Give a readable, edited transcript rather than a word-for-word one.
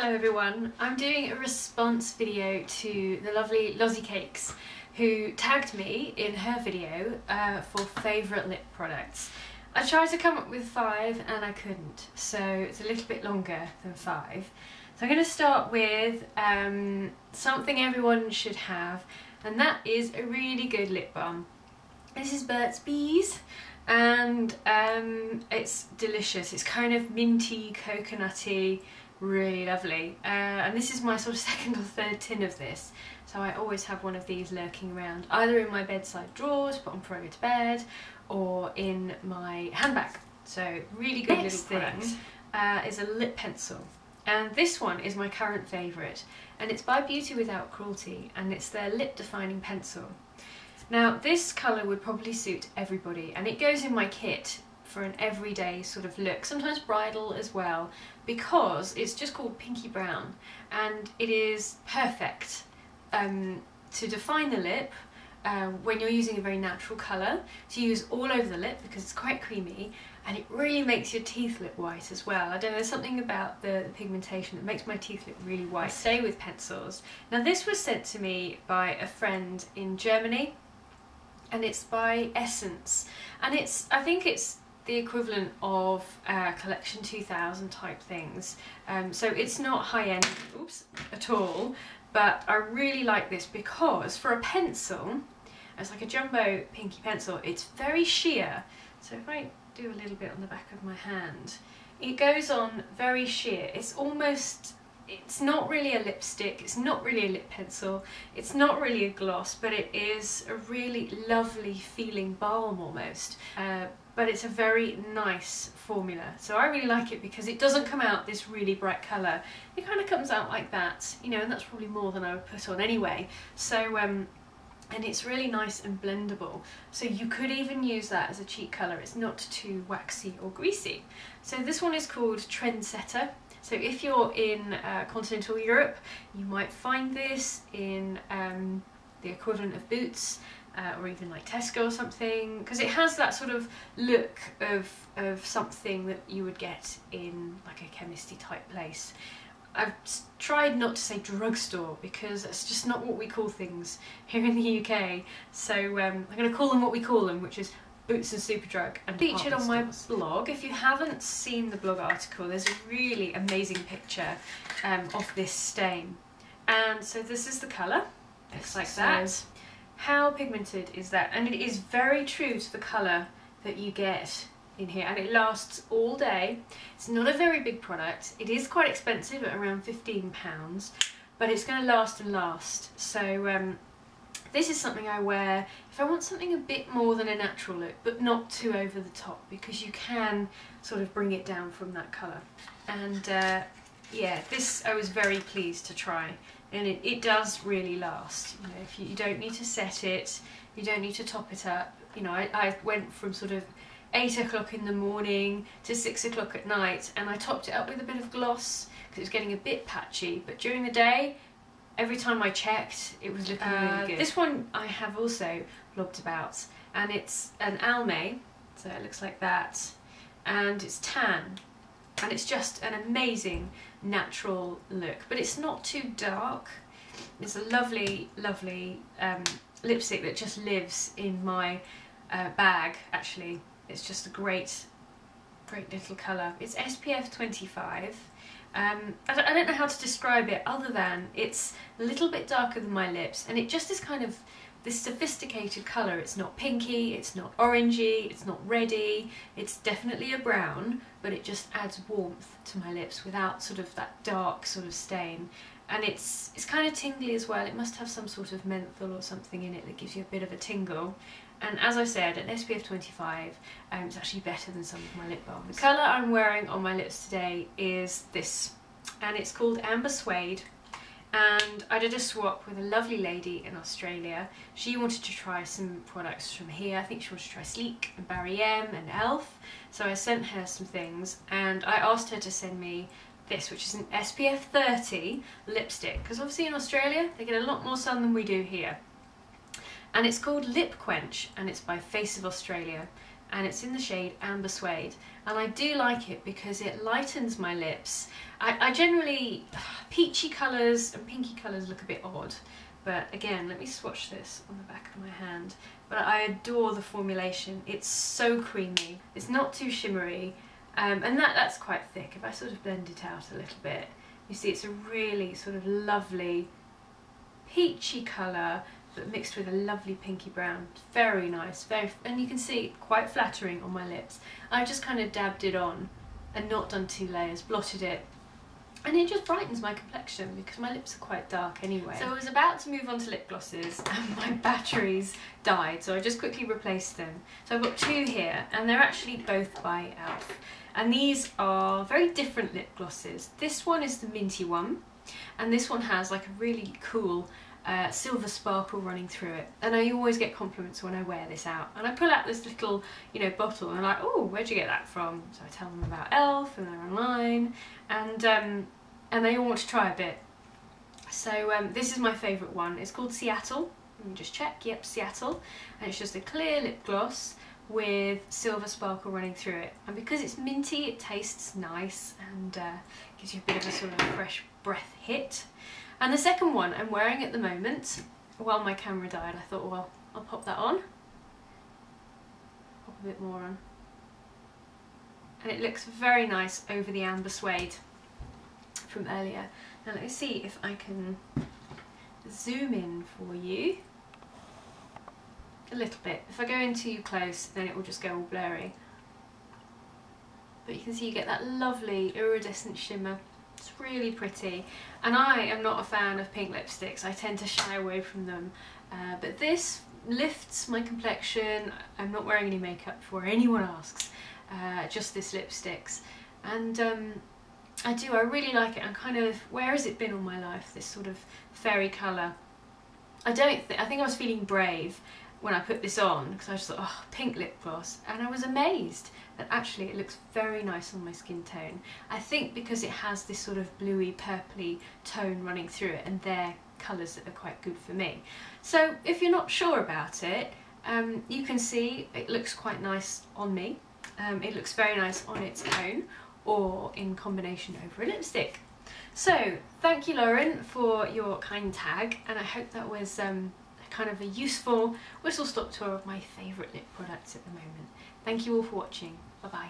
Hello everyone, I'm doing a response video to the lovely Lozzie Cakes who tagged me in her video for favourite lip products. I tried to come up with 5 and I couldn't, so it's a little bit longer than 5. So I'm going to start with something everyone should have, and that is a really good lip balm. This is Burt's Bees, and it's delicious. It's kind of minty, coconutty, really lovely. And this is my sort of second or third tin of this, so I always have one of these lurking around, either in my bedside drawers, put on before I go to bed, or in my handbag. So really good little product. Is a lip pencil, and this one is my current favourite, and it's by Beauty Without Cruelty, and it's their lip defining pencil. Now this colour would probably suit everybody, and it goes in my kit for an everyday sort of look, sometimes bridal as well, because it's just called Pinky Brown, and it is perfect to define the lip when you're using a very natural colour, to use all over the lip because it's quite creamy, and it really makes your teeth look white as well. I don't know, there's something about the pigmentation that makes my teeth look really white. I stay with pencils. Now this was sent to me by a friend in Germany, and it's by Essence, and I think it's the equivalent of Collection 2000 type things, so it's not high-end at all, but I really like this because for a pencil, it's like a jumbo pinky pencil, it's very sheer. So if I do a little bit on the back of my hand, it goes on very sheer. It's not really a lipstick, it's not really a lip pencil, it's not really a gloss, but it is a really lovely feeling balm almost. But it's a very nice formula, so I really like it because it doesn't come out this really bright colour. It kind of comes out like that, you know, and that's probably more than I would put on anyway. So and it's really nice and blendable, so you could even use that as a cheek colour. It's not too waxy or greasy. So this one is called Trendsetter. So if you're in continental Europe, you might find this in the equivalent of Boots, or even like Tesco or something, because it has that sort of look of something that you would get in like a chemisty type place. I've tried not to say drugstore because that's just not what we call things here in the UK, so I'm going to call them what we call them, which is Boots and Superdrug. And featured on my blog. If you haven't seen the blog article, there's a really amazing picture of this stain, and so this is the colour. It's like that. How pigmented is that? And it is very true to the colour that you get in here, and it lasts all day. It's not a very big product. It is quite expensive at around £15, but it's going to last and last. So this is something I wear if I want something a bit more than a natural look, but not too over the top, because you can sort of bring it down from that colour. And yeah, this I was very pleased to try, and it does really last. You know, if you don't need to set it, you don't need to top it up. You know, I went from sort of 8 o'clock in the morning to 6 o'clock at night, and I topped it up with a bit of gloss because it was getting a bit patchy, but during the day, every time I checked, it was looking really good. This one I have also blogged about, and it's an Almay, so it looks like that, and it's tan, and it's just an amazing natural look, but it's not too dark. It's a lovely, lovely lipstick that just lives in my bag, actually. It's just a great little colour. It's SPF 25. I don't know how to describe it other than it's a little bit darker than my lips, and it just is kind of this sophisticated colour. It's not pinky, it's not orangey, it's not reddy, it's definitely a brown, but it just adds warmth to my lips without sort of that dark sort of stain. And it's kind of tingly as well. It must have some sort of menthol or something in it that gives you a bit of a tingle. And as I said, an SPF 25, it's actually better than some of my lip balms. The colour I'm wearing on my lips today is this, and it's called Amber Suede. And I did a swap with a lovely lady in Australia. She wanted to try some products from here. I think she wanted to try Sleek and Barry M and e.l.f. So I sent her some things, and I asked her to send me this, which is an SPF 30 lipstick, because obviously in Australia they get a lot more sun than we do here. And it's called Lip Quench, and it's by Face of Australia. and it's in the shade Amber Suede, and I do like it because it lightens my lips. I generally, peachy colours and pinky colours look a bit odd, but again, let me swatch this on the back of my hand. But I adore the formulation. It's so creamy, it's not too shimmery, and that's quite thick. If I sort of blend it out a little bit, you see it's a really sort of lovely peachy colour, but mixed with a lovely pinky brown. Very nice, and you can see quite flattering on my lips. I've just kind of dabbed it on and not done 2 layers, blotted it, and it just brightens my complexion because my lips are quite dark anyway. So I was about to move on to lip glosses and my batteries died, so I just quickly replaced them. So I've got 2 here, and they're actually both by e.l.f. And these are very different lip glosses. This one is the minty one, and this one has like a really cool silver sparkle running through it, and I always get compliments when I wear this out. And I pull out this little, you know, bottle, and I'm like, oh, where'd you get that from? So I tell them about e.l.f. and they're online, and they all want to try a bit. So this is my favourite one. It's called Seattle. Let me just check. Yep, Seattle, and it's just a clear lip gloss with silver sparkle running through it, and because it's minty, it tastes nice and gives you a bit of a sort of fresh breath hit. And the second one I'm wearing at the moment, while my camera died, I thought, well, I'll pop that on. Pop a bit more on. And it looks very nice over the Amber Suede from earlier. Now let me see if I can zoom in for you. A little bit. If I go in too close, then it will just go all blurry. But you can see you get that lovely iridescent shimmer. It's really pretty, and I am not a fan of pink lipsticks. I tend to shy away from them, but this lifts my complexion. I'm not wearing any makeup before anyone asks, just this lipsticks, and I really like it. I'm kind of, where has it been all my life, this sort of fairy colour? I think I was feeling brave when I put this on, because I just thought, oh, pink lip gloss, and I was amazed that actually it looks very nice on my skin tone. I think because it has this sort of bluey purpley tone running through it, and they're colours that are quite good for me. So if you're not sure about it, you can see it looks quite nice on me. It looks very nice on its own or in combination over a lipstick. So thank you, Lauren, for your kind tag, and I hope that was kind of a useful whistle-stop tour of my favourite lip products at the moment. Thank you all for watching. Bye bye.